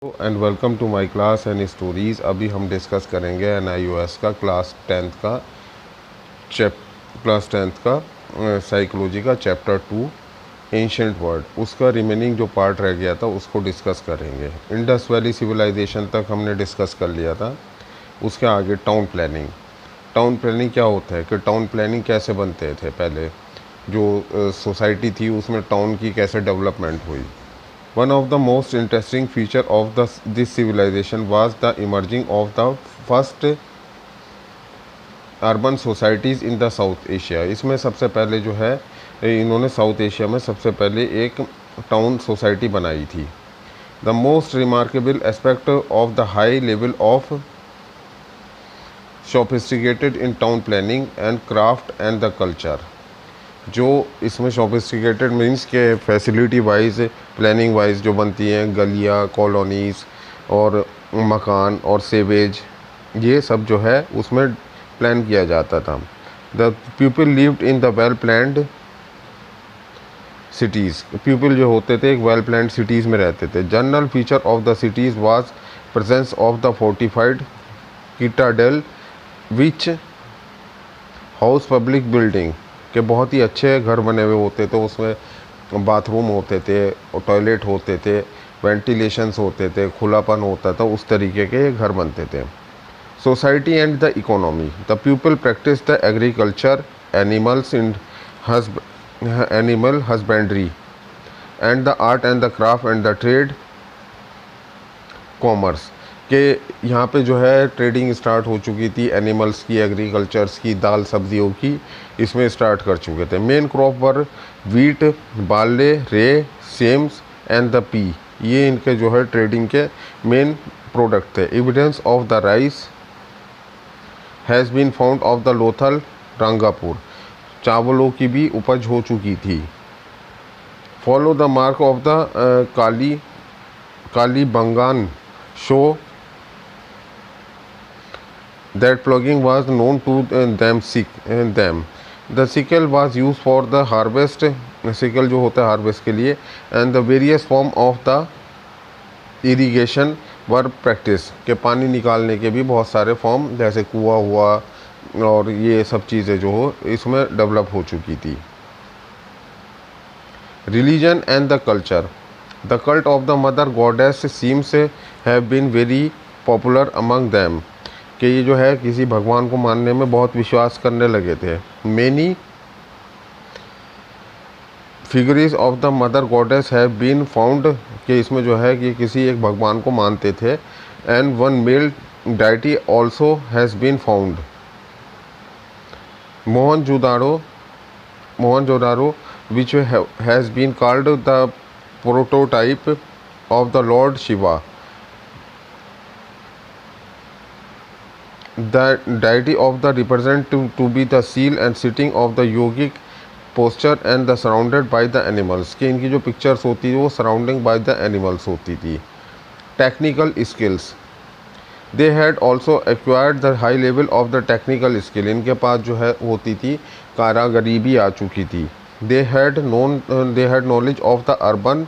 And welcome to my class and stories. अभी हम discuss करेंगे NIOS का चैप क्लास टेंथ का साइकोलॉजी का चैप्टर 2 एंशंट वर्ल्ड। उसका रिमेनिंग जो पार्ट रह गया था उसको डिस्कस करेंगे। इंडस वैली सिविलाइजेशन तक हमने डिस्कस कर लिया था। उसके आगे टाउन प्लानिंग। टाउन प्लानिंग क्या होता है कि टाउन प्लानिंग कैसे बनते थे, पहले जो सोसाइटी थी उसमें टाउन की कैसे डेवलपमेंट हुई। One of the most interesting feature of this civilization was the emerging of the first urban societies in the South Asia। इसमें सबसे पहले जो है इन्होंने साउथ एशिया में सबसे पहले एक टाउन सोसाइटी बनाई थी। The most remarkable aspect of the high level of sophisticated in town planning and craft and the culture. जो इसमें सोफिस्टिकेटेड मीन्स के फैसिलिटी वाइज प्लानिंग वाइज जो बनती हैं गलियाँ, कॉलोनीज़ और मकान और सेवेज, ये सब जो है उसमें प्लान किया जाता था। The people lived in the well planned cities. People जो होते थे एक वेल प्लान्ड सिटीज़ में रहते थे। General feature of the cities was presence of the fortified citadel which house public building के बहुत ही अच्छे घर बने हुए होते थे। उसमें बाथरूम होते थे, टॉयलेट होते थे, वेंटिलेशंस होते थे, खुलापन होता था, उस तरीके के घर बनते थे। Society and the economy. The people practice the agriculture, animal husbandry and the art and the craft and the trade commerce के यहाँ पे जो है ट्रेडिंग स्टार्ट हो चुकी थी। एनिमल्स की, एग्रीकल्चर्स की, दाल सब्जियों की, इसमें स्टार्ट कर चुके थे। Main crop were wheat, barley, rye, sesame and the pea. ये इनके जो है ट्रेडिंग के मेन प्रोडक्ट थे। Evidence of the rice has been found of the Lothal Rangpur. चावलों की भी उपज हो चुकी थी। Furrow the mark of the Kalibangan show that plugging was known to them. The sickle was used for the harvest, sickle जो होता है हार्वेस्ट के लिए, and the various form of the irrigation were practiced के पानी निकालने के भी बहुत सारे फॉर्म जैसे कुआं हुआ और ये सब चीज़ें जो हो इसमें डेवलप हो चुकी थी। Religion and the culture. The cult of the mother goddess seems have been very popular among them कि ये जो है किसी भगवान को मानने में बहुत विश्वास करने लगे थे। Many figurines of the mother goddess have been found कि इसमें जो है कि किसी एक भगवान को मानते थे। And one male deity also has been found. Mohenjodaro which has been called the prototype of the lord Shiva. The deity of the represent to be the seal and sitting of the yogic posture and the surrounded by the animals कि इनकी जो pictures होती थी वो surrounding by the animals होती थी। Technical skills. They had also acquired the high level of the technical skill. इनके पास जो है होती थी कारागरी भी आ चुकी थी। They had knowledge of the urban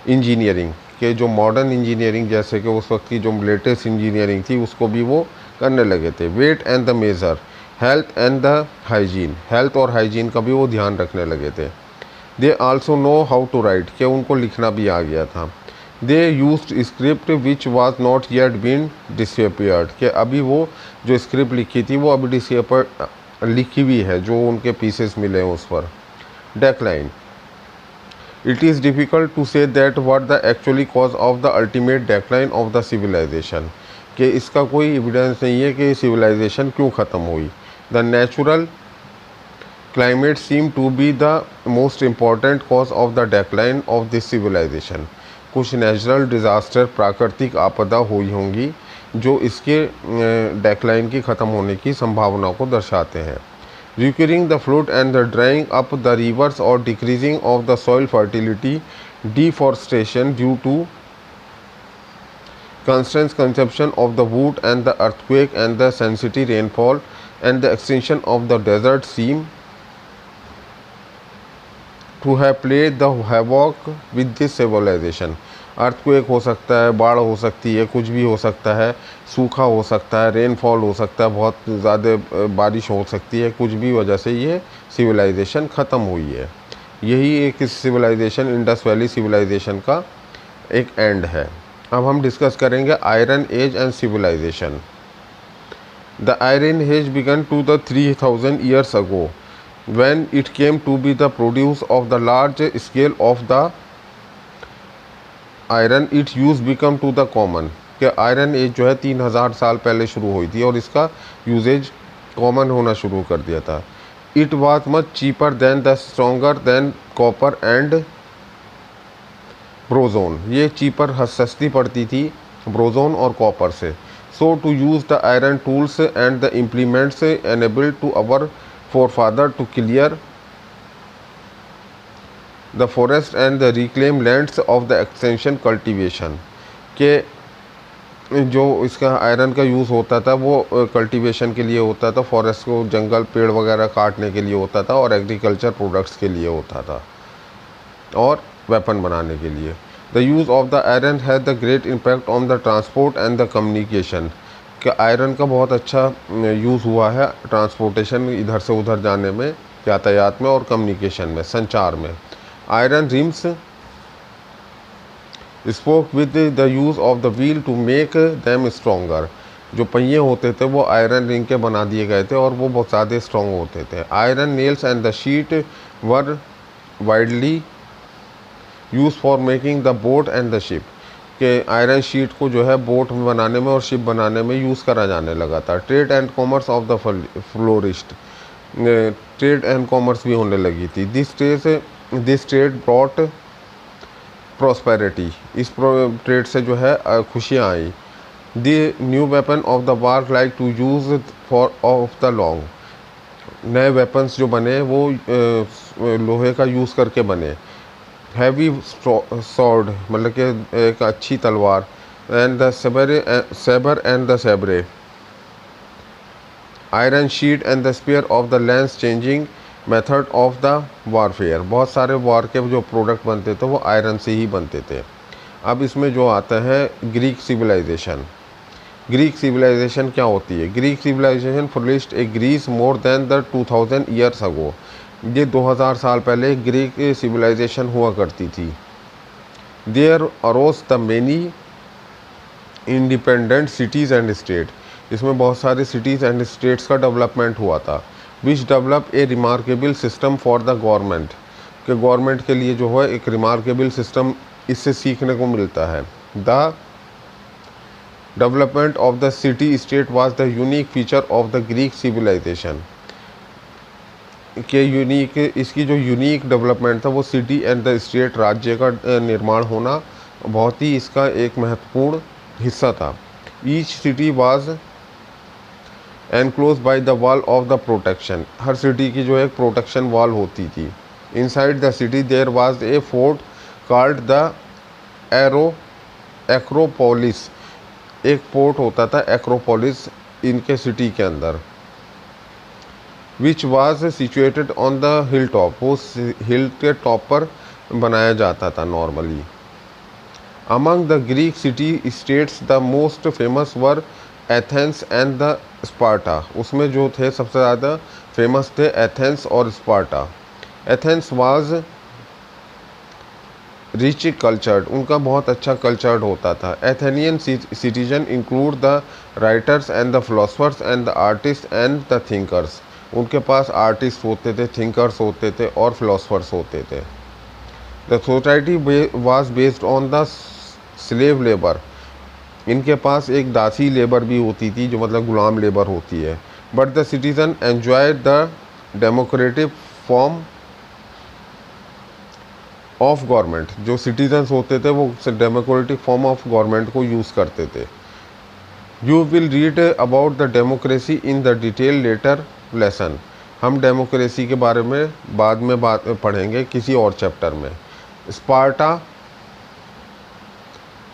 engineering के जो मॉडर्न इंजीनियरिंग जैसे कि उस वक्त की जो लेटेस्ट इंजीनियरिंग थी उसको भी वो करने लगे थे। Weight and the measure, health and the hygiene, health और हाइजीन का भी वो ध्यान रखने लगे थे। They also know how to write कि उनको लिखना भी आ गया था। They used script which was not yet been disappeared कि अभी वो जो स्क्रिप्ट लिखी थी वो अभी लिखी हुई है, जो उनके पीसेस मिले हैं उस पर। Decline. It is difficult to say that what the actually cause of the ultimate decline of the civilization कि इसका कोई एविडेंस नहीं है कि सिविलाइजेशन क्यों ख़त्म हुई। The natural climate seem to be the most important cause of the decline of this civilisation. कुछ नेचुरल डिज़ास्टर, प्राकृतिक आपदा हुई होंगी जो इसके डेक्लाइन की ख़त्म होने की संभावना को दर्शाते हैं। Requiring the flood and the drying up the rivers or decreasing of the soil fertility, deforestation due to constant consumption of the wood and the earthquake and the sensitive rainfall and the extinction of the desert seem to have played the havoc with this civilization। Earthquake हो सकता है, बाढ़ हो सकती है, कुछ भी हो सकता है, सूखा हो सकता है, रेनफॉल हो सकता है, बहुत ज़्यादा बारिश हो सकती है, कुछ भी वजह से ये सिविलाइजेशन ख़त्म हुई है। यही एक सिविलाइजेशन, इंडस वैली सिविलाइजेशन का एक एंड है। अब हम डिस्कस करेंगे iron age and civilisation. The iron age began to the 3000 years ago when it came to be the produce of the large scale of the iron it use become to the common, कि iron age जो है 3000 साल पहले शुरू हुई थी और इसका यूजेज कॉमन होना शुरू कर दिया था। It was much cheaper than the stronger than copper and bronze, ये चीपर सस्ती पड़ती थी ब्रोजोन और कॉपर से। So to use the iron tools and the implements enable to our forefather to clear the forest and the reclaim lands of the extension cultivation, के जो इसका iron का यूज़ होता था वो कल्टीवेशन के लिए होता था, फॉरेस्ट को, जंगल पेड़ वगैरह काटने के लिए होता था, और एग्रीकल्चर प्रोडक्ट्स के लिए होता था, और वेपन बनाने के लिए। The use of the iron has the great impact on the transport and the communication, कि आयरन का बहुत अच्छा यूज़ हुआ है ट्रांसपोर्टेशन, इधर से उधर जाने में, यातायात में, और कम्युनिकेशन में, संचार में। Iron rims spoke with the use of the wheel to make them stronger, जो पहिए होते थे वो आयरन रिंग के बना दिए गए थे और वो बहुत ज़्यादा स्ट्रॉन्ग होते थे। Iron nails and the sheet were widely use for making the boat and the ship, के आयरन शीट को जो है बोट बनाने में और शिप बनाने में यूज़ करा जाने लगा था। Trade and commerce of the florist, trade and commerce भी होने लगी थी। दिस ट्रेड ब्रॉट प्रॉस्पेरिटी, इस ट्रेड से जो है खुशियाँ आई। The new weapon of the war like to use for of the long, नए वेपन्स जो बने वो लोहे का यूज़ करके बने। हैवी सॉर्ड, मतलब कि एक अच्छी तलवार। And the sabre and the sabre, iron sheet and the spear of the lance changing method of the warfare, बहुत सारे वार के जो प्रोडक्ट बनते थे वो आयरन से ही बनते थे। अब इसमें जो आता है ग्रीक सिविलाइजेशन। ग्रीक सिविलाइजेशन क्या होती है? Greek civilisation flourished a Greece more than the 2000 years ago, ये 2000 साल पहले ग्रीक सिविलाइजेशन हुआ करती थी। There arose the many independent cities and state, इसमें बहुत सारे सिटीज़ एंड स्टेट्स का डेवलपमेंट हुआ था। Which develop a remarkable system for the government, के गवर्नमेंट के लिए जो है एक रिमार्केबल सिस्टम इससे सीखने को मिलता है। The development of the city state was the unique feature of the Greek civilisation, के यूनिक, इसकी जो यूनिक डेवलपमेंट था वो सिटी एंड द स्टेट, राज्य का निर्माण होना बहुत ही इसका एक महत्वपूर्ण हिस्सा था। Each city was enclose by the wall of the protection, हर सिटी की जो एक प्रोटेक्शन वॉल होती थी। Inside the city there was a fort called the Acropolis, एक फोर्ट होता था एक्रोपोलिस इनके सिटी के अंदर। Which was situated on the hill top, वो हिल के टॉप पर बनाया जाता था normally. Among the Greek city states the most famous were Athens and the Sparta, उसमें जो थे सबसे ज़्यादा फेमस थे एथेंस और Sparta. Athens was rich cultured, उनका बहुत अच्छा कल्चर्ड होता था। Athenian citizen include the writers and the philosophers and the artist and the thinkers, उनके पास आर्टिस्ट होते थे, थिंकर्स होते थे और फिलोसफर्स होते थे। The society was based on the slave labour, इनके पास एक दासी लेबर भी होती थी जो मतलब गुलाम लेबर होती है। But the citizen enjoy the democratic form of government, जो सिटीजन्स होते थे वो डेमोक्रेटिक फॉर्म ऑफ गवर्नमेंट को यूज़ करते थे। You will read about the democracy in the detail letter lesson, हम डेमोक्रेसी के बारे में बाद में पढ़ेंगे किसी और चैप्टर में। Sparta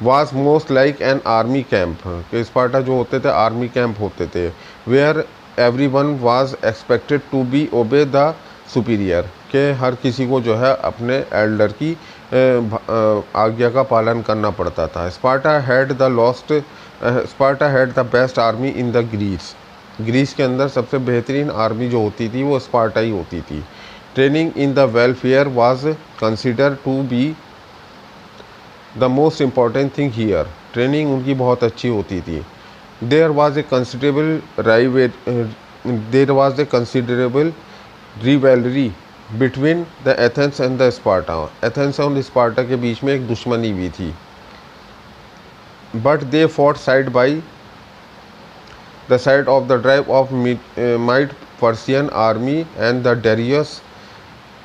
was most like an army camp, कि स्पार्टा जो होते थे आर्मी कैंप होते थे। Where every one was expected to be obey the superior, के हर किसी को जो है अपने एल्डर की आज्ञा का पालन करना पड़ता था। Sparta had the best army in the Greece. Greece के अंदर सबसे बेहतरीन आर्मी जो होती थी वो स्पार्टा ही होती थी। Training in the welfare was consider to be the most important thing here. Training उनकी बहुत अच्छी होती थी। There was a considerable rivalry between the Athens and the Sparta. Athens और स्पार्टा के बीच में एक दुश्मनी भी थी। But they fought side by the side of the drive of might Persian army and the Darius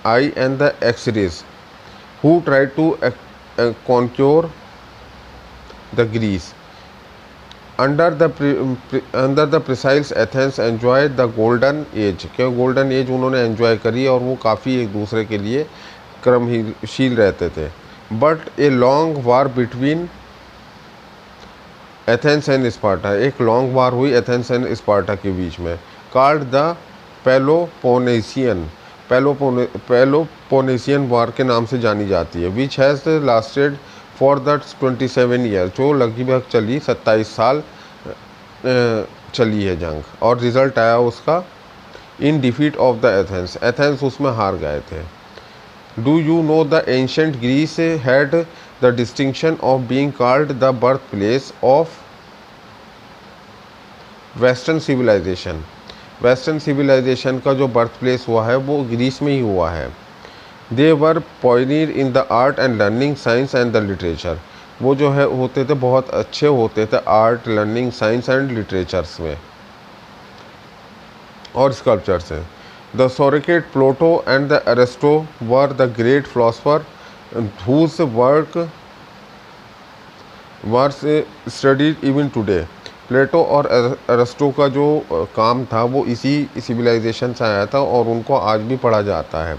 I and the Xerxes who tried to conquer the Greece. Under the precise Athens enjoyed the golden age, क्यों golden age उन्होंने enjoy करी और वो काफ़ी एक दूसरे के लिए क्रमशील रहते थे। But a long war between Athens and Sparta, एक लॉन्ग वार हुई एथेंस एंड स्पार्टा के बीच में, कॉल्ड द पेलोपोनेसियन वार के नाम से जानी जाती है, which has lasted for the 27 year, जो लगभग चली 27 साल चली है जंग, और रिज़ल्ट आया उसका in defeat of the Athens, Athens उसमें हार गए थे। Do you know the ancient Greece had the distinction of being called the birth place of western civilisation. Western civilisation का जो बर्थ प्लेस हुआ है वो ग्रीस में ही हुआ है। They were pioneer in the art and learning, science and the literature, वो जो है होते थे बहुत अच्छे होते थे art, learning, science and literatures में और स्कल्पचर से। द सोरेकेट, Plato and the Aristotle were the great philosopher whose work were studied even today. Plato और अरिस्टो का जो काम था वो इसी सिविलाइजेशन से आया था और उनको आज भी पढ़ा जाता है।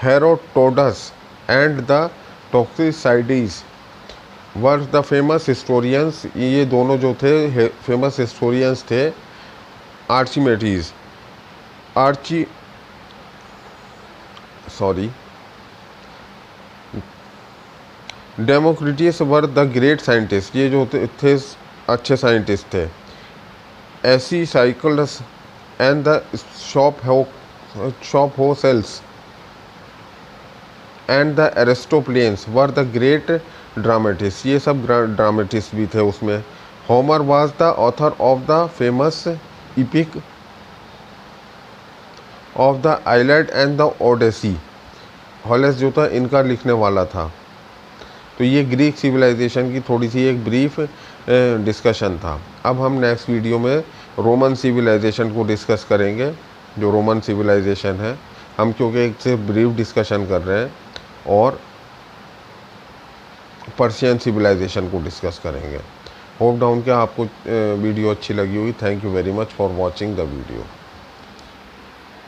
Herodotus and the Thucydides were the famous historians, ये दोनों जो थे फेमस हिस्टोरियंस थे। Democritus were the great scientist, ये जो थे अच्छे साइंटिस्ट थे। Aeschylus and the Sophocles and the Aristophanes were the great dramatist, ये सब ड्रामेटिस्ट भी थे उसमें। Homer was the author of the famous epic of the Iliad and the Odyssey, हॉलेस जो था इनका लिखने वाला था। तो ये ग्रीक सिविलाइजेशन की थोड़ी सी एक ब्रीफ डिस्कशन था। अब हम नेक्स्ट वीडियो में रोमन सिविलाइजेशन को डिस्कस करेंगे। जो रोमन सिविलाइजेशन है हम क्योंकि एक से ब्रीफ डिस्कशन कर रहे हैं, और पर्शियन सिविलाइजेशन को डिस्कस करेंगे। होप डाउन कि आपको वीडियो अच्छी लगी हुई। Thank you very much for watching the video.